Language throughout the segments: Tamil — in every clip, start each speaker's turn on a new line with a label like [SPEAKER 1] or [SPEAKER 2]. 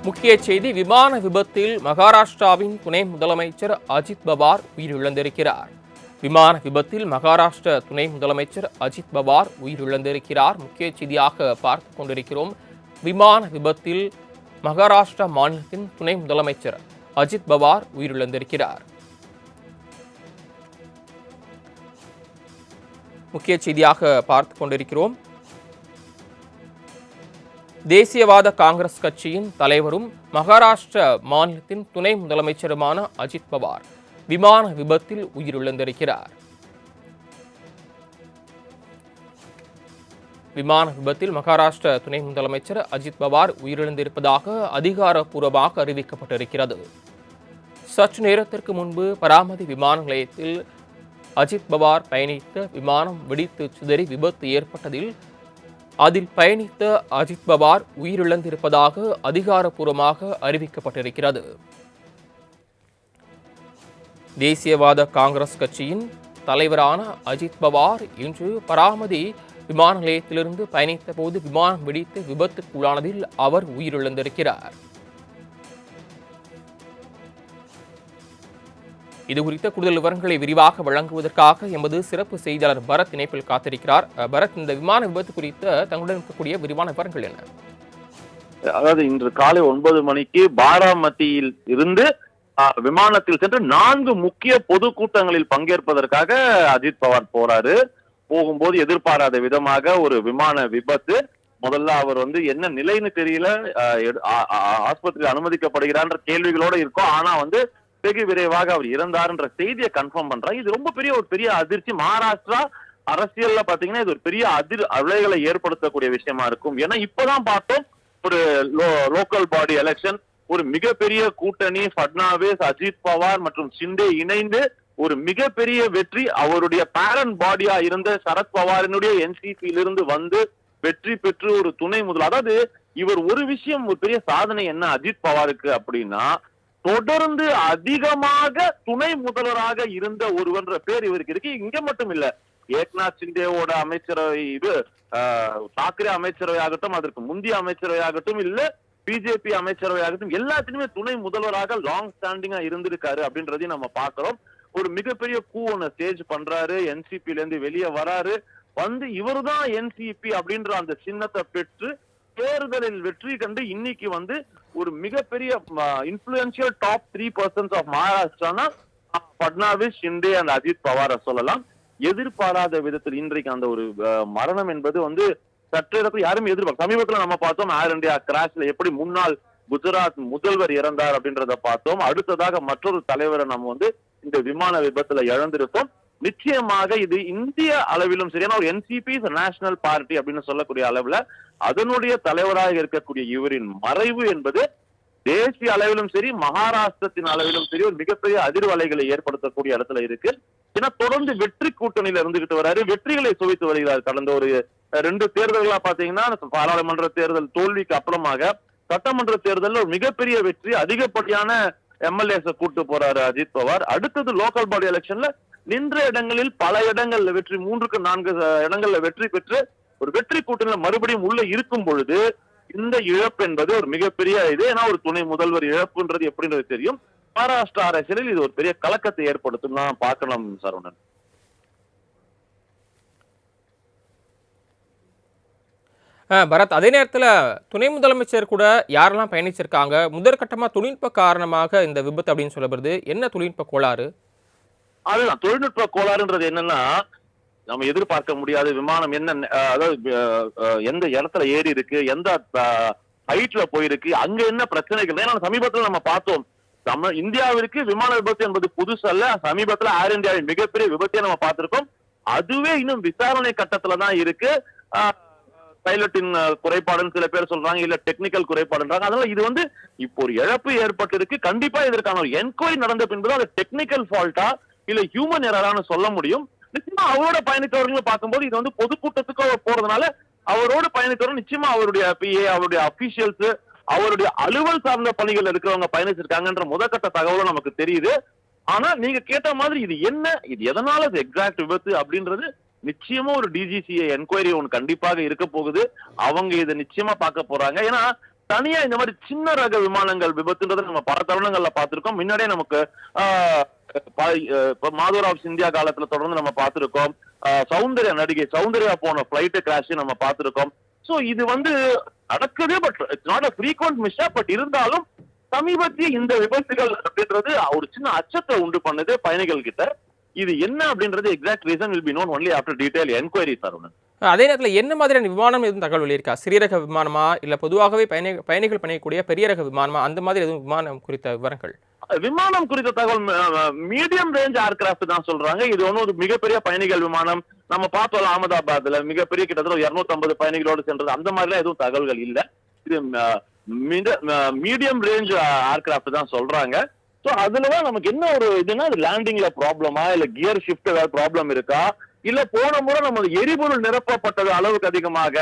[SPEAKER 1] முக்கிய செய்தி விமான விபத்தில் மகாராஷ்டிராவின் துணை முதலமைச்சர் அஜித் பவார் உயிரிழந்திருக்கிறார். விமான விபத்தில் மகாராஷ்டிர துணை முதலமைச்சர் அஜித் பவார் உயிரிழந்திருக்கிறார். முக்கிய செய்தியாக பார்த்து கொண்டிருக்கிறோம். விமான விபத்தில் மகாராஷ்டிரா மாநிலத்தின் துணை முதலமைச்சர் அஜித் பவார் உயிரிழந்திருக்கிறார். முக்கிய செய்தியாக பார்த்து கொண்டிருக்கிறோம். தேசியவாத காங்கிரஸ் கட்சியின் தலைவரும் மகாராஷ்டிர மாநிலத்தின் துணை முதலமைச்சருமான அஜித் பவார் விமான விபத்தில் உயிரிழந்திருக்கிறார். விமான விபத்தில் மகாராஷ்டிர துணை முதலமைச்சர் அஜித் பவார் உயிரிழந்திருப்பதாக அதிகாரப்பூர்வமாக அறிவிக்கப்பட்டிருக்கிறது. சற்று நேரத்திற்கு முன்பு பராமதி விமான நிலையத்தில் அஜித் பவார் பயணித்த விமானம் வெடித்து சிதறி விபத்து ஏற்பட்டதில் அதில் பயணித்த அஜித் பவார் உயிரிழந்திருப்பதாக அதிகாரப்பூர்வமாக அறிவிக்கப்பட்டிருக்கிறது. தேசியவாத காங்கிரஸ் கட்சியின் தலைவரான அஜித் பவார் இன்று பராமதி விமான நிலையத்திலிருந்து பயணித்த போது விமானம் வெடித்து விபத்துக்குள்ளானதில் அவர் உயிரிழந்திருக்கிறார். இதுகுறித்த கூடுதல் விவரங்களை விரிவாக வழங்குவதற்காக எமது சிறப்பு செய்தியாளர் பரத் இணைப்பில் காத்திருக்கிறார். பரத், இந்த விமான விபத்து குறித்த தங்களுடன் இருக்கக்கூடிய விரிவான விவரங்கள் என்ன?
[SPEAKER 2] அதாவது இன்று காலை 9 மணிக்கு பாராமதியில் இருந்து விமானத்தில் சென்று 4 முக்கிய பொதுக்கூட்டங்களில் பங்கேற்பதற்காக அஜித் பவார் போறாரு. போகும்போது எதிர்பாராத விதமாக ஒரு விமான விபத்து. முதல்ல அவர் என்ன நிலைன்னு தெரியல, ஆஸ்பத்திரியில் அனுமதிக்கப்படுகிறான்ற கேள்விகளோட இருக்கும். ஆனா வெகு விரைவாக அவர் இறந்தார் என்ற செய்தியை கன்ஃபார்ம் பண்றாங்க. இது ரொம்ப பெரிய அதிர்ச்சி. மகாராஷ்டிரா அரசியல்ல பாத்தீங்கன்னா இது ஒரு பெரிய அலைகளை ஏற்படுத்தக்கூடிய விஷயமா இருக்கும். ஏன்னா இப்பதான் பார்த்தோம், ஒரு லோக்கல் பாடி எலெக்ஷன், ஒரு மிகப்பெரிய கூட்டணி, பட்னாவிஸ், அஜித் பவார் மற்றும் ஷிண்டே இணைந்து ஒரு மிகப்பெரிய வெற்றி. அவருடைய பேரண்ட் பாடியா இருந்த சரத் பவாரினுடைய என்சிபியிலிருந்து வெற்றி பெற்று ஒரு துணை முதல், அதாவது இவர் ஒரு விஷயம், ஒரு பெரிய சாதனை என்ன அஜித் பவாருக்கு அப்படின்னா, தொடர்ந்து அதிகமாக துணை முதல்வராக இருந்த ஒருவன்ற பேர் இவருக்கு இருக்கு. இங்க மட்டும் இல்ல, ஏக்நாத் சிண்டேவோட அமைச்சரவை, தாக்கரே அமைச்சரவை ஆகட்டும், அதற்கு முந்தைய அமைச்சரவை ஆகட்டும், இல்ல பிஜேபி அமைச்சரவை ஆகட்டும், எல்லாத்திலுமே துணை முதல்வராக லாங் ஸ்டாண்டிங்கா இருந்திருக்காரு அப்படின்றதையும் நம்ம பாக்குறோம். ஒரு மிகப்பெரிய கூவனை ஸ்டேஜ் பண்றாரு, என்சிபில இருந்து வெளியே வராரு, இவருதான் என்சிபி அப்படின்ற அந்த சின்னத்தை பெற்று தேர்தலில் வெற்றி கண்டு இன்னைக்கு ஒரு மிகப்பெரிய இன்ஃபுளுன்சியல் டாப் 3% ஆஃப் மகாராஷ்டிரானா பட்னாவிஸ், ஷிண்டே அண்ட் அஜித் பவாரை சொல்லலாம். எதிர்பாராத விதத்தில் இன்றைக்கு அந்த ஒரு மரணம் என்பது சற்று யாரும் எதிர்பார்க்க. சமீபத்துல நம்ம பார்த்தோம் ஏர் இந்தியா கிராஷ்ல எப்படி முன்னாள் குஜராத் முதல்வர் இறந்தார் அப்படின்றத பார்த்தோம். அடுத்ததாக மற்றொரு தலைவரை நம்ம இந்த விமான விபத்துல இழந்திருக்கோம். நிச்சயமாக இது இந்திய அளவிலும் சரி, ஏன்னா ஒரு என்சிபி நேஷனல் பார்ட்டி அப்படின்னு சொல்லக்கூடிய அளவுல அதனுடைய தலைவராக இருக்கக்கூடிய இவரின் மறைவு என்பது தேசிய அளவிலும் சரி, மகாராஷ்டிரத்தின் அளவிலும் சரி ஒரு மிகப்பெரிய அதிர்வலைகளை ஏற்படுத்தக்கூடிய இடத்துல இருக்கு. ஏன்னா தொடர்ந்து வெற்றி கூட்டணியில இருந்துகிட்டு வராரு, வெற்றிகளை சுவைத்து வருகிறார். கடந்த ஒரு 2 தேர்தல்களா பாத்தீங்கன்னா, பாராளுமன்ற தேர்தல் தோல்விக்கு அப்புறமாக சட்டமன்ற தேர்தலில் ஒரு மிகப்பெரிய வெற்றி, அதிகப்படியான எம்எல்ஏஸ கூட்டு போறாரு அஜித் பவார். அடுத்தது லோக்கல் பாடி எலெக்ஷன்ல நின்ற இடங்களில் பல இடங்கள்ல வெற்றி, 3க்கு 4 இடங்கள்ல வெற்றி பெற்று ஒரு வெற்றி கூட்டணியில மறுபடியும் உள்ள இருக்கும் பொழுது இந்த இழப்பு என்பது ஒரு மிகப்பெரிய இது. ஏன்னா ஒரு துணை முதல்வர் இழப்புன்றது எப்படின்றது தெரியும். மகாராஷ்டிரா அரசியலில் இது ஒரு பெரிய கலக்கத்தை ஏற்படுத்தும் தான் பார்க்கலாம் சரவணன்.
[SPEAKER 1] பரத், அதே நேரத்தில் துணை முதலமைச்சர் கூட யாரெல்லாம் பயணிச்சிருக்காங்க? முதற்கட்டமா தொழில்நுட்ப காரணமாக இந்த விபத்து அப்படின்னு சொல்லப்படுது. என்ன தொழில்நுட்ப கோளாறு?
[SPEAKER 2] அதுதான் தொழில்நுட்ப கோளாறுன்றது என்னன்னா, நம்ம எதிர்பார்க்க முடியாத விமானம் என்ன, அதாவது எந்த இடத்துல ஏறி இருக்கு, எந்த ஹைட்ல போயிருக்கு, அங்க என்ன பிரச்சனைகள். ஏன்னா சமீபத்துல நம்ம பார்த்தோம், இந்தியாவிற்கு விமான விபத்து என்பது புதுசு அல்ல. சமீபத்துல ஏர் இந்தியாவின் மிகப்பெரிய விபத்தை நம்ம பார்த்திருக்கோம். அதுவே இன்னும் விசாரணை கட்டத்துல தான் இருக்கு. பைலட்டின் குறைபாடுன்னு சில பேர் சொல்றாங்க, இல்ல டெக்னிக்கல் குறைபாடுன்றாங்க. அதனால இது இப்போ ஒரு இழப்பு ஏற்பட்டிருக்கு. கண்டிப்பா இதற்கான ஒரு என்கொயரி நடந்த பின்பு அது டெக்னிக்கல் ஃபால்ட்டா இல்ல ஹியூமன் எரரான்னு சொல்ல முடியும். நிச்சயமா அவரோட பயணித்தவர்களும் பார்க்கும்போது இது பொதுக்கூட்டத்துக்கு போறதுனால அவரோடு பயணித்தவர்கள் நிச்சயமா அவருடைய பிஏ, அவருடைய அபிஷியல்ஸ், அவருடைய அலுவல் சார்ந்த பணிகள் இருக்கிறவங்க பயணிச்சிருக்காங்கன்ற முதற்கட்ட தகவலும் நமக்கு தெரியுது. ஆனா நீங்க கேட்ட மாதிரி இது என்ன, இது எதனால இது எக்ஸாக்ட் விபத்து அப்படின்றது நிச்சயமா ஒரு டிஜிசிஏ என்கொயரி ஒன்று கண்டிப்பாக இருக்க போகுது. அவங்க இதை நிச்சயமா பார்க்க போறாங்க. ஏன்னா தனியா இந்த மாதிரி சின்ன ரக விமானங்கள் விபத்துன்றதை நம்ம பல தருணங்கள்ல பார்த்திருக்கோம். முன்னாடியே நமக்கு மாதவராவ் சிந்தியா காலத்துல தொடர்ந்து நம்ம பார்த்திருக்கோம். சௌந்தர்யா நடிகை சௌந்தர்யா போன பிளைட் கிராஷ் நம்ம பார்த்திருக்கோம். சோ இது நடக்குது, but it's not a frequent mistake. But இருந்தாலும் சமீபத்திய இந்த விபத்துகள் அப்படின்றது ஒரு சின்ன அச்சத்தை உண்டு பண்ணுது பயணிகள் கிட்ட. இது என்ன அப்படின்றது exact reason will be known only after detail enquiry தருணன்.
[SPEAKER 1] அதே நேரத்தில் என்ன மாதிரியான விமானம் எதுவும் தகவல் வெளியிருக்கா? சிறிய ரக விமானமா, இல்ல பொதுவாகவே பயணிகள் பயணிக்கக்கூடிய பெரிய ரக விமானமா, அந்த மாதிரி எதுவும் விமானம் குறித்த விவரங்கள்?
[SPEAKER 2] விமானம் குறித்த தகவல் மீடியம் ரேஞ்ச் ஏர்கிராஃப்ட் தான் சொல்றாங்க. இது ஒரு மிகப்பெரிய பயணிகள் விமானம் நம்ம பார்த்தோம் அகமதாபாத்ல மிகப்பெரிய கிட்டத்தட்ட 250 பயணிகளோடு சென்றது, அந்த மாதிரிலாம் எதுவும் தகவல்கள் இல்ல. இது மீடியம் ரேஞ்ச் ஏர்கிராஃப்ட் தான் சொல்றாங்க. சோ அதுலதான் நமக்கு என்ன ஒரு இதுன்னா, லேண்டிங்ல ப்ராப்ளமா, இல்ல கியர் ஷிஃப்ட் ஏதாவது ப்ராப்ளம் இருக்கா, இல்ல போன முறை நம்ம எரிபொருள் நிரப்பப்பட்டது அளவுக்கு அதிகமாக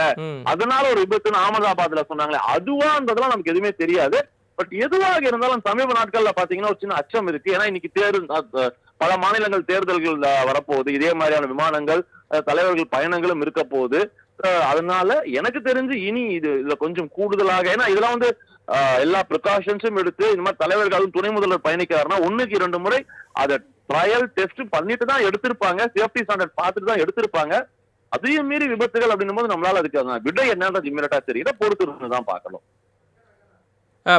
[SPEAKER 2] அதனால ஒரு விபத்துன்னு அகமதாபாத்ல சொன்னாங்களே, அதுவான்றதெல்லாம் நமக்கு எதுவுமே தெரியாது. பட் எதுவாக இருந்தாலும் சமீப நாட்கள்ல பாத்தீங்கன்னா ஒரு சின்ன அச்சம் இருக்கு. ஏன்னா இன்னைக்கு பல மாநிலங்கள் தேர்தல்கள் வரப்போகுது, இதே மாதிரியான விமானங்கள் தலைவர்கள் பயணங்களும் இருக்க போகுது. அதனால எனக்கு தெரிஞ்சு இனி இதுல கொஞ்சம் கூடுதலாக, ஏன்னா இதெல்லாம் எல்லா ப்ரிகாஷன்ஸும் எடுத்து இந்த மாதிரி தலைவர்களும் துணை முதல்வர் பயணிக்கிறாருன்னா 1க்கு 2 முறை அதை ட்ரையல் டெஸ்ட் பண்ணிட்டு தான் எடுத்திருப்பாங்க, சேஃப்டி ஸ்டாண்டர்ட் பார்த்துட்டு தான் எடுத்திருப்பாங்க. அதையும் மீறி விபத்துகள் அப்படின்னும் போது நம்மளால அதுக்கு விடை என்னன்றது இம்மீடியட்டா தெரியல, பொறுத்து தான் பார்க்கணும்.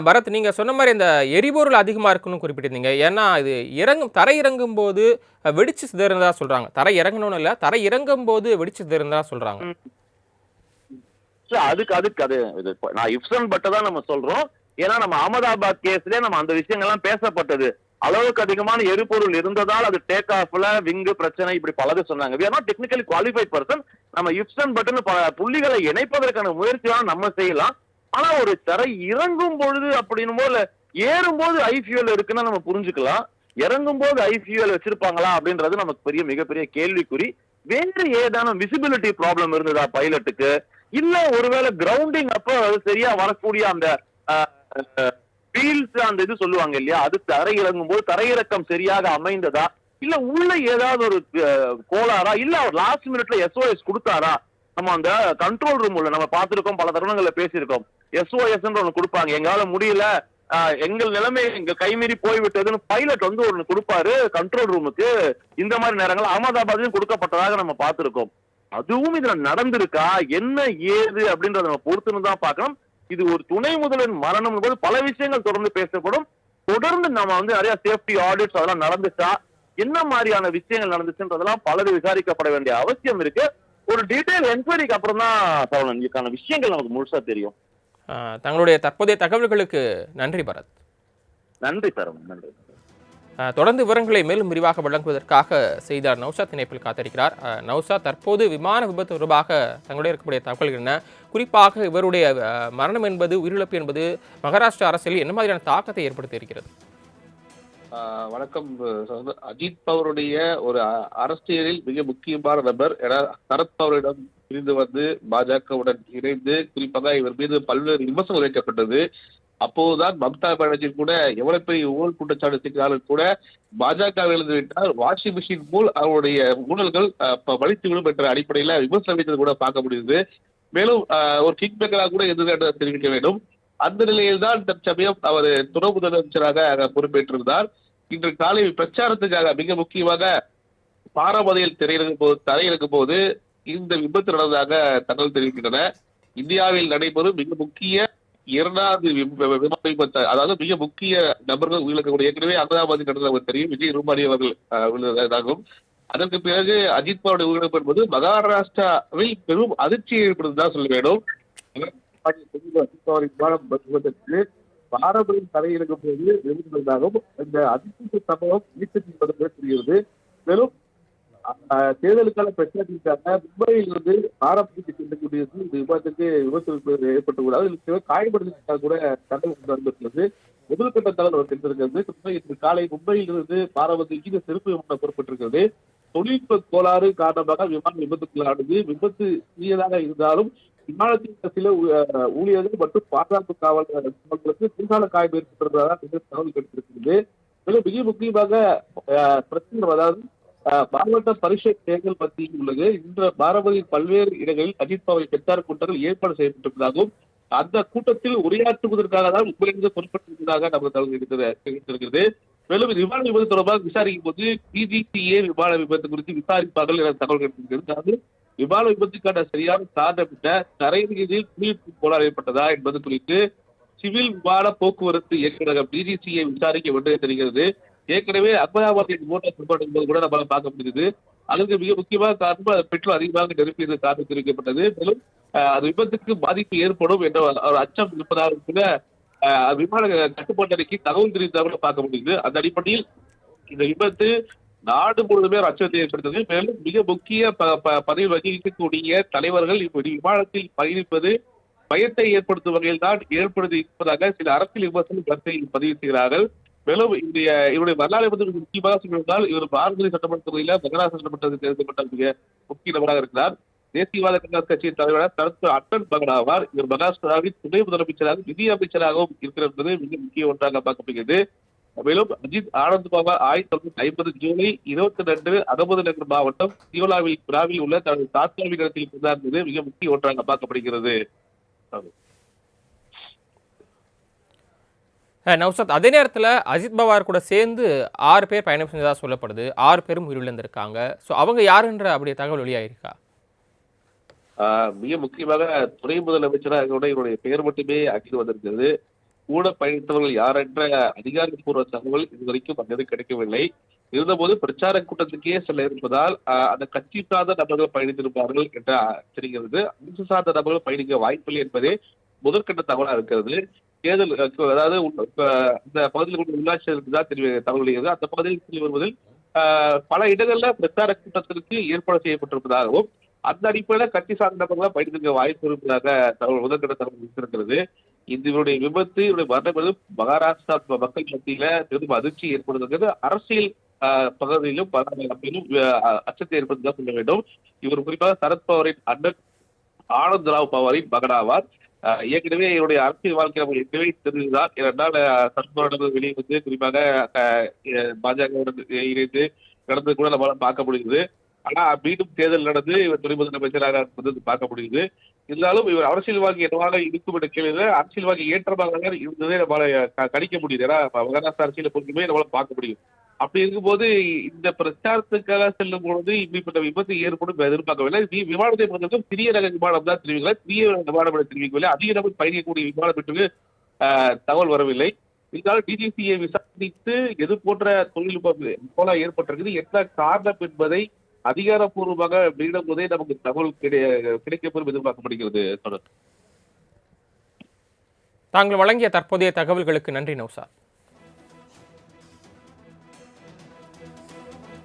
[SPEAKER 1] பரத், நீங்க சொன்ன மாதிரி இந்த எரிபொருள் அதிகமா இருக்குன்னு குறிப்பிட்டிருந்தீங்க. ஏன்னா இது தரை இறங்கும் போது வெடிச்சு சிதறதா சொல்றாங்க. தரை இறங்கணும்னு இல்ல, தரை இறங்கும் போது வெடிச்சு சிதறதா சொல்றாங்க.
[SPEAKER 2] அதுக்கு அது நான் இப்சன் பட்ட தான் நம்ம சொல்றோம். ஏன்னா நம்ம அகமதாபாத் கேஸ்லயே நம்ம அந்த விஷயங்கள்லாம் பேசப்பட்டது. அளவுக்கு அதிகமான எரிபொருள் இருந்ததால் அது டேக் ஆஃப்ல விங்கு பிரச்சனை இப்படி பலது சொன்னாங்க. we are not technically qualified person. நம்ம இப்சன் பட்டன் புள்ளிகளை இணைப்பதற்கான முயற்சியெல்லாம் நம்ம செய்யலாம். ஆனா ஒரு தரை இறங்கும் பொழுது அப்படின்னும் போது, ஏறும்போது ஐபிஎல் இருக்குன்னா நம்ம புரிஞ்சுக்கலாம், இறங்கும் போது ஐபிஎல் வச்சிருப்பாங்களா அப்படின்றது நமக்கு மிகப்பெரிய கேள்விக்குறி. வேறு ஏதான விசிபிலிட்டி ப்ராப்ளம் இருந்ததா பைலட்டுக்கு, இல்ல ஒருவேளை கிரவுண்டிங் அப்ப சரியா வரக்கூடிய அந்த வீல்ஸ் அந்த இது சொல்லுவாங்க இல்லையா, அது தரை இறங்கும் போது தரையிறக்கம் சரியாக அமைந்ததா, இல்ல உள்ள ஏதாவது ஒரு கோளாறா, இல்ல அவர் லாஸ்ட் மினிட்ல எஸ்ஓஎஸ் கொடுத்தாரா. நம்ம அந்த கண்ட்ரோல் ரூம் உள்ள நம்ம பார்த்திருக்கோம், பல தருணங்கள்ல பேசியிருக்கோம். எஸ்ஓஎஸ் ஒண்ணு கொடுப்பாங்க, எங்களால முடியல, எங்கள் நிலைமை எங்க கைமீறி போய்விட்டதுன்னு பைலட் ஒண்ணு கொடுப்பாரு கண்ட்ரோல் ரூமுக்கு. இந்த மாதிரி நேரங்கள் அகமதாபாத்லயும் கொடுக்கப்பட்டதாக நம்ம பார்த்திருக்கோம். அதுவும் இதுல நடந்திருக்கா என்ன ஏது அப்படின்றத நம்ம பொறுத்துன்னு தான் பார்க்கணும். இது ஒரு துணை முதல்வரின் மரணம் போது பல விஷயங்கள் தொடர்ந்து பேசப்படும். தொடர்ந்து நம்ம நிறைய சேஃப்டி ஆடிட்ஸ் அதெல்லாம் நடந்துச்சா, என்ன மாதிரியான விஷயங்கள் நடந்துச்சுன்றதெல்லாம் பலது விசாரிக்கப்பட வேண்டிய அவசியம் இருக்கு. ஒரு டீடைல் என்கொயரிக்கு அப்புறம் தான் இதுக்கான விஷயங்கள் நமக்கு முழுசா தெரியும்.
[SPEAKER 1] தங்களுடைய தற்போதைய தகவல்களுக்கு நன்றி பரத்.
[SPEAKER 2] நன்றி சார், நன்றி.
[SPEAKER 1] தொடர்ந்து விவரங்களை மேலும் விரிவாக வழங்குவதற்காக செய்தியாளர் நௌஷாத் இணைப்பில் காத்திருக்கிறார். நௌஷாத், தற்போது விமான விபத்து தொடர்பாக தங்களுடைய இருக்கக்கூடிய தகவல்கள் என்ன? குறிப்பாக இவருடைய மரணம் என்பது, உயிரிழப்பு என்பது மகாராஷ்டிரா அரசியலில் என்ன மாதிரியான தாக்கத்தை ஏற்படுத்தி இருக்கிறது?
[SPEAKER 3] வணக்கம். அஜித் பவருடைய ஒரு அரசியலில் மிக முக்கியமான நபர். ஏன்னா சரத்பவரிடம் பிரிந்து வந்து பாஜகவுடன் இணைந்து குறிப்பாக இவர் மீது பல்வேறு விமர்சனம் வைக்கப்பட்டது. அப்போதுதான் மம்தா பானர்ஜி கூட எவ்வளவு பெரிய ஊழல் குற்றச்சாட்டு செய்தாலும் கூட பாஜக விட்டால் வாஷிங் மிஷின் மூல் அவருடைய ஊழல்கள் வலித்துவிடும் என்ற அடிப்படையில விமர்சனம் வைத்தது கூட பார்க்க முடியுது. மேலும் ஒரு கிக் பேக்கராக கூட எதிர்த்து தெரிவிக்க வேண்டும். அந்த நிலையில் தான் தற்சமயம் அவர் துணை முதலமைச்சராக பொறுப்பேற்றிருந்தார். இன்று காலை பிரச்சாரத்துக்காக மிக முக்கியமாக பாரமதியில் தரையிறக்கும் போது இந்த விபத்து நடந்ததாக தகவல் தெரிவிக்கின்றன. இந்தியாவில் நடைபெறும் மிக முக்கிய 2வது விமான விபத்து, அதாவது மிக முக்கிய நபர்கள் உயிரிழக்கக்கூடிய, ஏற்கனவே அகமதாபாத்தில் நடந்த தெரியும், விஜய் ரூபானி அவர்கள் விழுந்ததாகும். அதற்கு பிறகு அஜித் பவருடைய உயிரிழப்பு என்பது மகாராஷ்டிராவில் பெரும் அதிர்ச்சியை ஏற்படுத்துதான் சொல்ல வேண்டும். விபத்திற்கு பாரம்பரியம் தரையிறக்கும் போது விழுந்ததாகவும் இந்த அதிர்ச்சி சம்பவம் தெரிகிறது. மேலும் தேர்தலுக்கான பிரச்சாரத்திற்காக மும்பையில் இருந்து பாரம்பரியத்துக்கு செல்லக்கூடியது இந்த விபத்து ஏற்பட்டுள்ளது. இதில் காயப்படுவதற்காக கூட தகவல் வந்துள்ளது. முதல் கட்ட தகவல் தெரிந்திருக்கிறது. இன்று காலை மும்பையில் இருந்து பாரம்பரியத்துக்கு சிறப்பு விமானம் புறப்பட்டிருக்கிறது. தொழில்நுட்ப கோளாறு காரணமாக விமானம் விபத்துக்குள்ளானது. விபத்து சிறியதாக இருந்தாலும் விமானத்தில் சில ஊழியர்கள் மற்றும் பாதுகாப்பு காவலர்களுக்கு குறுகால காயம் ஏற்பட்டிருப்பதாக தகவல் கிடைத்திருக்கிறது. மேலும் மிக முக்கியமாக பிரச்சனை, அதாவது மாவட்ட பரிஷத் தேர்தல் மத்தியில் உள்ளது. இன்று பாரபதியில் பல்வேறு இடங்களில் அஜித் பவரை பிரச்சார கூட்டங்கள் ஏற்பாடு செய்யப்பட்டிருப்பதாகவும் அந்த கூட்டத்தில் உரையாற்றுவதற்காக தான் உங்களிருந்து பொறுப்பட்டிருப்பதாக நமக்கு தகவல் தெரிவித்திருக்கிறது. மேலும் விமான விபத்து தொடர்பாக விசாரிக்கும் போது டிஜிசிஏ விமான விபத்து குறித்து விசாரிப்பார்கள் என தகவல் கிடைத்திருக்கிறது. அதாவது விமான விபத்துக்கான சரியான காரணம் என்ன, தரைமீதில் குடியிருப்பு கோளாறு ஏற்பட்டதா என்பது குறித்து சிவில் விமான போக்குவரத்து இயக்குநரகம் டிஜிசிஏ விசாரிக்க வேண்டும் தெரிகிறது. ஏற்கனவே அகமதாபாத் மோட்டார் துர்பாடு என்பது கூட நம்மளால பார்க்க முடியுது. அதற்கு மிக முக்கியமான காரணம் பெட்ரோல் அதிகமாக நிரப்பியது காரணம் தெரிவிக்கப்பட்டது. மேலும் அது விபத்துக்கு பாதிப்பு ஏற்படும் என்ற ஒரு அச்சம் இருப்பதாக கூட விமான கட்டுப்பாட்டு அறிக்கை தகவல் தெரிவித்ததாக பார்க்க முடியுது. அந்த அடிப்படையில் இந்த விபத்து நாடு முழுவதுமே ஒரு அச்சத்தை ஏற்படுத்தது. மேலும் மிக முக்கிய பதவி வகிக்கக்கூடிய தலைவர்கள் விமானத்தில் பயணிப்பது பயத்தை ஏற்படுத்தும் வகையில் தான் ஏற்படுத்தி இருப்பதாக சில அரசியல் விமர்சனம் கருத்தை பதிவு செய்கிறார்கள். மேலும் இவருடைய வரலாறு வந்து முக்கியமாக சொல்லியிருந்தால் இவர் பாரதிய சட்டமன்ற தொகுதியில மகாராஷ்டிரா சட்டமன்றத்தில் தேர்ந்தெடுக்கப்பட்ட மிக முக்கிய நபராக இருக்கிறார். தேசியவாத காங்கிரஸ் கட்சியின் தலைவரான தரத்து அட்டன் மகன் ஆவார். இவர் மகாராஷ்டிராவின் துணை முதலமைச்சராக நிதி அமைச்சராகவும் இருக்கிறது என்பது மிக முக்கிய ஒன்றாக பார்க்கப்படுகிறது. மேலும் அஜித் ஆனந்த் பவார் 1950 ஜூலை 22 அகமது நகர் மாவட்டம் தியோலாவில் உள்ள தனது தாத்தாவின் இடத்தில் பிறந்தார் என்பது மிக முக்கிய ஒன்றாக பார்க்கப்படுகிறது.
[SPEAKER 1] நௌஷத், அதே நேரத்தில் அஜித் பவார் கூட சேர்ந்து 6 பேர் பயணம் செஞ்சதாக சொல்லப்படுது. 6 பேரும் உயிரிழந்திருக்காங்க. ஸோ அவங்க யாருன்ற அப்படியே தகவல் வெளியாயிருக்கா?
[SPEAKER 3] மிக முக்கியமாக துணை முதலமைச்சராக கூட இவருடைய பெயர் மட்டுமே அங்கு வந்திருக்கிறது. கூட பயணித்தவர்கள் யார் என்ற அதிகாரப்பூர்வ தகவல் இதுவரைக்கும் அங்கிருந்து கிடைக்கவில்லை. இருந்தபோது பிரச்சார கூட்டத்துக்கே செல்ல இருப்பதால் அந்த கட்சி சார்ந்த நபர்கள் பயணித்திருப்பார்கள் என்ற தெரிகிறது. அரசு சார்ந்த நபர்கள் பயணிக்க வாய்ப்பில்லை என்பதே முதற்கட்ட தகவலாக இருக்கிறது. தேர்தல் அதாவது இந்த பகுதியில் உள்ள உள்ளாட்சி தான் தகவல் வெளியாது. அந்த பகுதியில் வருவதில் பல இடங்கள்ல பிரச்சார கூட்டத்திற்கு ஏற்பாடு செய்யப்பட்டிருப்பதாகவும் அந்த அடிப்படையில கட்சி சார்ந்த நபர்களாக பயணிக்க வாய்ப்பு இருப்பதாக தகவல் முதற்கட்ட தகவல் இருக்கிறது. இவருடைய விபத்து இவருடைய மரணம் மகாராஷ்டிரா மக்கள் மத்தியில பெரும் அதிர்ச்சி ஏற்படுத்துகிறது. அரசியல் பகுதியிலும் அச்சத்தை ஏற்படுத்ததான் சொல்ல வேண்டும். இவர் குறிப்பாக சரத்பவாரின் அண்ணன் ஆனந்த் ராவ் பவாரின் மகனாவார். ஏற்கனவே இவருடைய அரசியல் வாழ்க்கை நம்ம ஏற்கனவே தெரிஞ்சுதான். ஏனென்றால் சரத்பவார் வெளியே வந்து குறிப்பாக பாஜகவுடன் இணைந்து நடந்தது கூட நம்மளால பார்க்க முடியுது. ஆனா மீண்டும் தேர்தல் நடந்து இவர் துணை முதலமைச்சராக பார்க்க முடியுது. இருந்தாலும் இவர் அரசியல் வாழ்க்கை என்னவாக இருக்கும் என்ற கேள்வியில அரசியல் வாழ்க்கை ஏற்றமாக இருந்ததே நம்மளால கணிக்க முடியுது. ஏன்னா மகாராஷ்டிரா அரசியலை பொறுத்துமே நம்மளால பார்க்க முடியும். அப்படி இருக்கும்போது இந்த பிரச்சாரத்துக்காக செல்லும் பொழுது இப்படிப்பட்ட விபத்து ஏற்படும் எதிர்பார்க்கவில்லை. விமானத்தை பொறுத்தவரைக்கும் சிறிய ரக விமானம் தான் தெரிவிக்கல, பெரிய விமானம் தெரிவிக்கவில்லை. அதிக நபர் பயணிக்கக்கூடிய விமானம் என்று தகவல் வரவில்லை. இருந்தாலும் டிஜிசியை விசாரித்து எது போன்ற தொழில்நுட்பம் போல ஏற்பட்டிருக்குது, என்ன காரணம் என்பதை அதிகாரப்பூர்வமாக மீண்டும் போதே நமக்கு தகவல் கிடைக்கப்பெறும் எதிர்பார்க்கப்படுகிறது.
[SPEAKER 1] தாங்கள் வழங்கிய தற்போதைய தகவல்களுக்கு நன்றி நௌஷாத்.